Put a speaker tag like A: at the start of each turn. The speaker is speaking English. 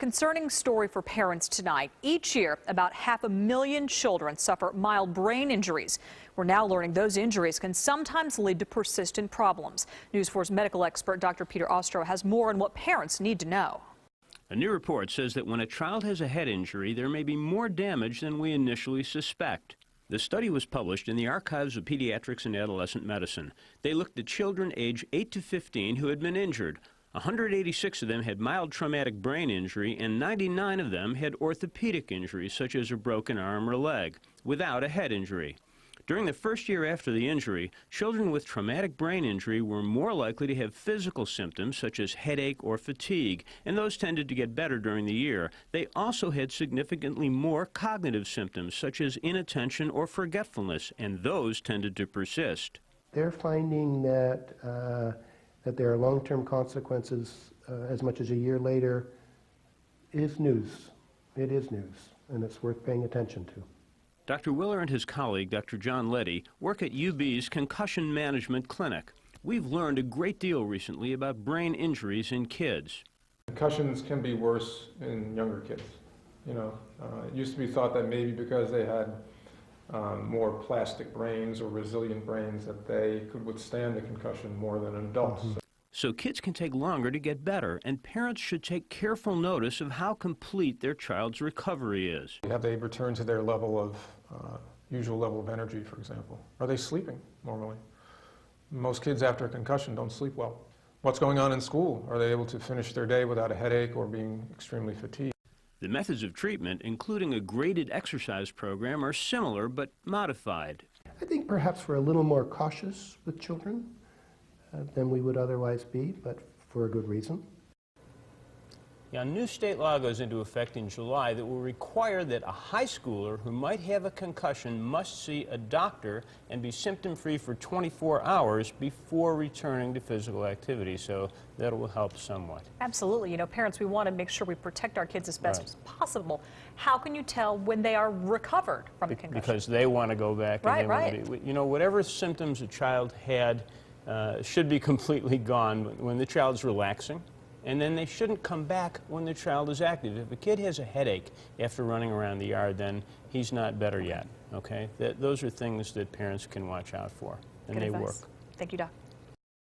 A: Concerning story for parents tonight. Each year, about 500,000 children suffer mild brain injuries. We're now learning those injuries can sometimes lead to persistent problems. News 4's medical expert Dr. Peter Ostro has more on what parents need to know.
B: A new report says that when a child has a head injury, there may be more damage than we initially suspect. The study was published in the Archives of Pediatrics and Adolescent Medicine. They looked at children age 8 to 15 who had been injured. 186 of them had mild traumatic brain injury, and 99 of them had orthopedic injuries, such as a broken arm or leg, without a head injury. During the first year after the injury, children with traumatic brain injury were more likely to have physical symptoms such as headache or fatigue, and those tended to get better during the year. They also had significantly more cognitive symptoms such as inattention or forgetfulness, and those tended to persist.
C: They're finding that there are long-term consequences as much as a year later is news. It is news, and it's worth paying attention to.
B: Dr. Willer and his colleague, Dr. John Leddy, work at UB's Concussion Management Clinic. We've learned a great deal recently about brain injuries in kids.
D: Concussions can be worse in younger kids. It used to be thought that maybe because they had more plastic brains or resilient brains that they could withstand a concussion more than adults.
B: So kids can take longer to get better, and parents should take careful notice of how complete their child's recovery is.
D: Have they returned to their level of usual level of energy, for example? Are they sleeping normally? Most kids after a concussion don't sleep well. What's going on in school? Are they able to finish their day without a headache or being extremely fatigued?
B: The methods of treatment, including a graded exercise program, are similar but modified.
C: I think perhaps we're a little more cautious with children than we would otherwise be, but for a good reason.
B: Yeah, a new state law goes into effect in July that will require that a high schooler who might have a concussion must see a doctor and be symptom-free for 24 hours before returning to physical activity, so that will help somewhat.
A: Absolutely. Parents, we want to make sure we protect our kids as best as possible. How can you tell when they are recovered from a concussion?
B: Because they want to go back.
A: Right,
B: and
A: right.
B: Whatever symptoms a child had should be completely gone when the child's relaxing, and then they shouldn't come back when the child is active. If a kid has a headache after running around the yard, then he's not better yet, okay? Those are things that parents can watch out for, and they work.
A: Thank you, Doc.